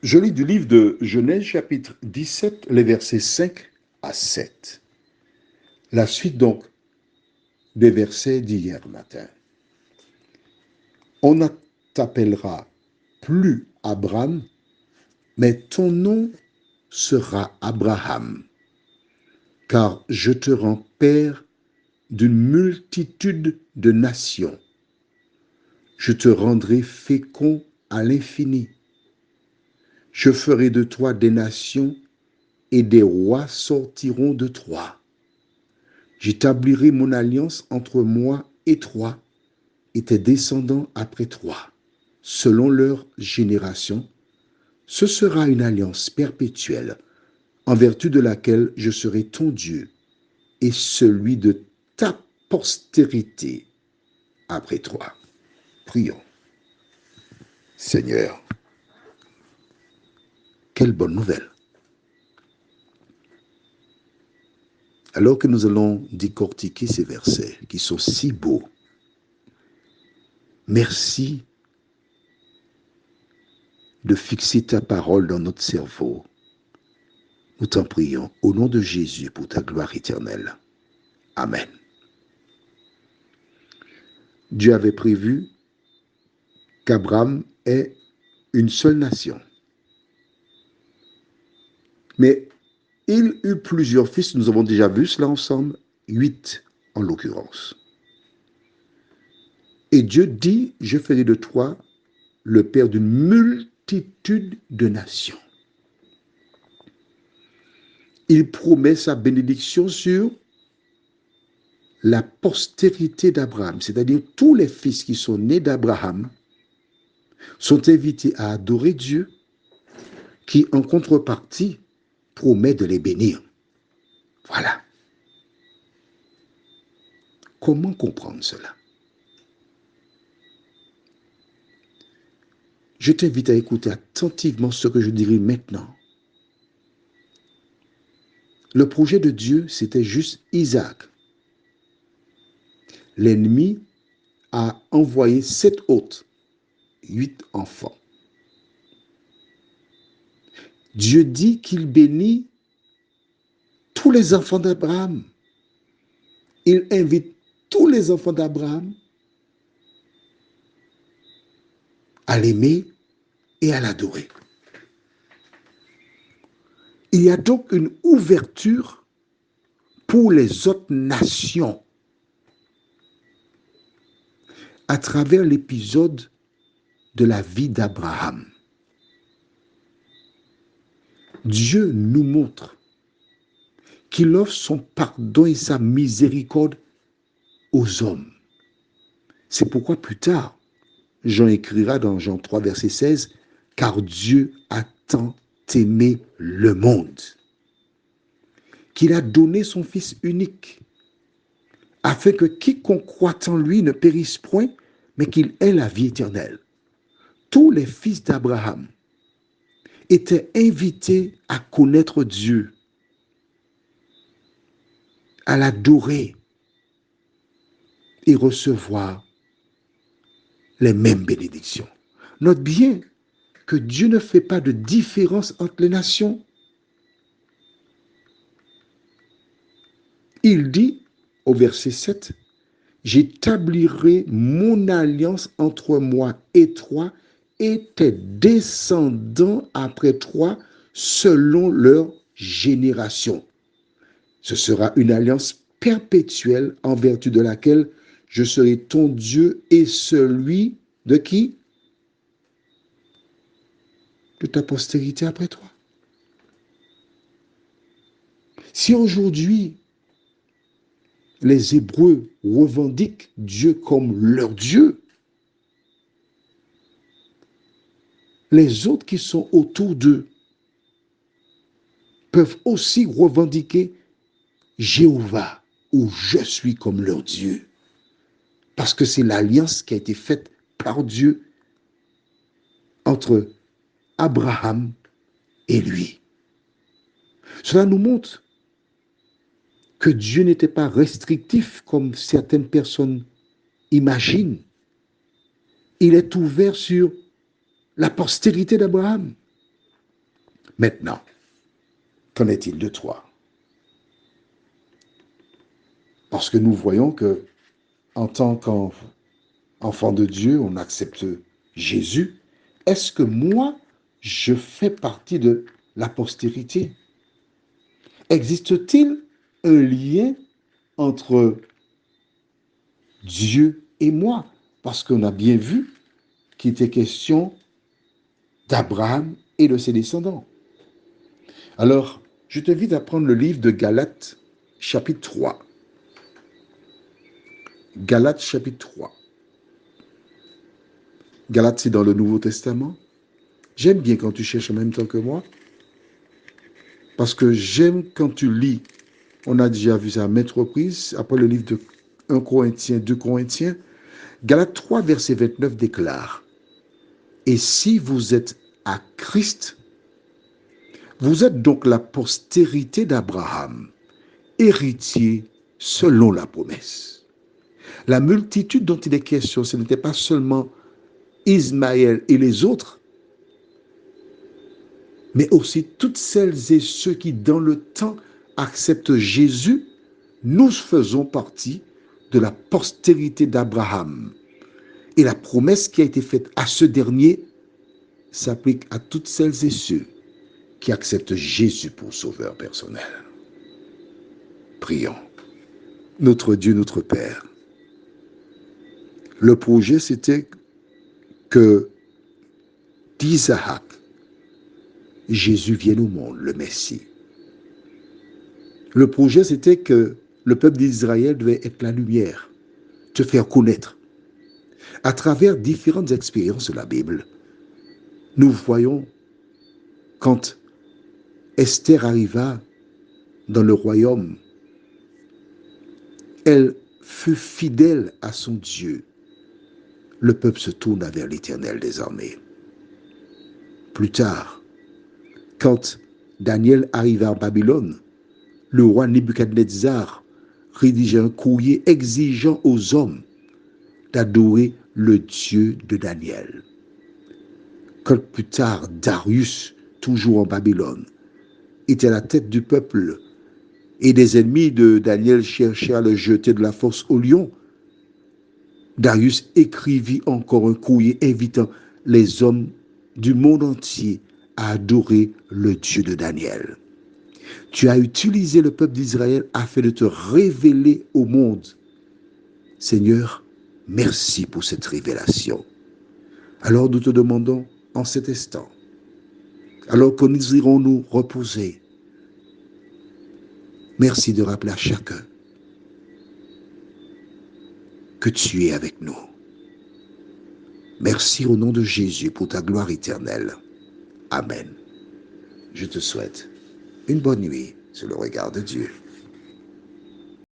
Je lis du livre de Genèse chapitre 17, les versets 5 à 7. La suite donc des versets d'hier matin. On ne t'appellera plus Abraham, mais ton nom sera Abraham, car je te rends père d'une multitude de nations. Je te rendrai fécond à l'infini. Je ferai de toi des nations et des rois sortiront de toi. J'établirai mon alliance entre moi et toi et tes descendants après toi, selon leur génération. Ce sera une alliance perpétuelle, en vertu de laquelle je serai ton Dieu et celui de ta postérité après toi. Prions. Seigneur, quelle bonne nouvelle. Alors que nous allons décortiquer ces versets qui sont si beaux, merci de fixer ta parole dans notre cerveau. Nous t'en prions au nom de Jésus pour ta gloire éternelle. Amen. Dieu avait prévu qu'Abraham ait une seule nation. Mais il eut plusieurs fils, nous avons déjà vu cela ensemble, 8 en l'occurrence. Et Dieu dit, je ferai de toi le père d'une multitude de nations. Il promet sa bénédiction sur la postérité d'Abraham, c'est-à-dire tous les fils qui sont nés d'Abraham sont invités à adorer Dieu qui, en contrepartie, promet de les bénir. Voilà. Comment comprendre cela? Je t'invite à écouter attentivement ce que je dirai maintenant. Le projet de Dieu, c'était juste Isaac. L'ennemi a envoyé 7 hôtes, 8 enfants. Dieu dit qu'il bénit tous les enfants d'Abraham. Il invite tous les enfants d'Abraham à l'aimer et à l'adorer. Il y a donc une ouverture pour les autres nations à travers l'épisode de la vie d'Abraham. Dieu nous montre qu'il offre son pardon et sa miséricorde aux hommes. C'est pourquoi plus tard, Jean écrira dans Jean 3, verset 16, « Car Dieu a tant aimé le monde, qu'il a donné son Fils unique, afin que quiconque croit en lui ne périsse point, mais qu'il ait la vie éternelle. » Tous les fils d'Abraham étaient invités à connaître Dieu, à l'adorer et recevoir les mêmes bénédictions. Note bien que Dieu ne fait pas de différence entre les nations. Il dit au verset 7, « J'établirai mon alliance entre moi et toi et tes descendants après toi selon leur génération. Ce sera une alliance perpétuelle en vertu de laquelle je serai ton Dieu et celui de qui? De ta postérité après toi. » Si aujourd'hui, les Hébreux revendiquent Dieu comme leur Dieu, les autres qui sont autour d'eux peuvent aussi revendiquer Jéhovah ou je suis comme leur Dieu. Parce que c'est l'alliance qui a été faite par Dieu entre Abraham et lui. Cela nous montre que Dieu n'était pas restrictif comme certaines personnes imaginent. Il est ouvert sur la postérité d'Abraham. Maintenant, qu'en est-il de toi? Parce que nous voyons que, en tant qu'enfant de Dieu, on accepte Jésus. Est-ce que moi, je fais partie de la postérité? Existe-t-il un lien entre Dieu et moi? Parce qu'on a bien vu qu'il était question d'Abraham et de ses descendants. Alors, je t'invite à prendre le livre de Galates, chapitre 3. Galates, chapitre 3. Galates, c'est dans le Nouveau Testament. J'aime bien quand tu cherches en même temps que moi, parce que j'aime quand tu lis. On a déjà vu ça à maintes reprises, après le livre de 1 Corinthiens, 2 Corinthiens. Galates 3, verset 29 déclare: Et si vous êtes à Christ, vous êtes donc la postérité d'Abraham, héritier selon la promesse. La multitude dont il est question, ce n'était pas seulement Ismaël et les autres, mais aussi toutes celles et ceux qui, dans le temps, acceptent Jésus. Nous faisons partie de la postérité d'Abraham. Et la promesse qui a été faite à ce dernier s'applique à toutes celles et ceux qui acceptent Jésus pour sauveur personnel. Prions. Notre Dieu, notre Père, le projet, c'était que d'Isaac, Jésus vienne au monde, le Messie. Le projet, c'était que le peuple d'Israël devait être la lumière, te faire connaître. À travers différentes expériences de la Bible, nous voyons quand Esther arriva dans le royaume, elle fut fidèle à son Dieu. Le peuple se tourna vers l'Éternel des armées. Plus tard, quand Daniel arriva en Babylone, le roi Nebuchadnezzar rédigea un courrier exigeant aux hommes d'adorer le Dieu de Daniel. Quand plus tard, Darius, toujours en Babylone, était à la tête du peuple et des ennemis de Daniel cherchaient à le jeter de la force au lion, Darius écrivit encore un courrier invitant les hommes du monde entier à adorer le Dieu de Daniel. Tu as utilisé le peuple d'Israël afin de te révéler au monde. Seigneur, merci pour cette révélation. Alors nous te demandons en cet instant, alors que nous irons nous reposer, merci de rappeler à chacun que tu es avec nous. Merci au nom de Jésus pour ta gloire éternelle. Amen. Je te souhaite une bonne nuit sous le regard de Dieu.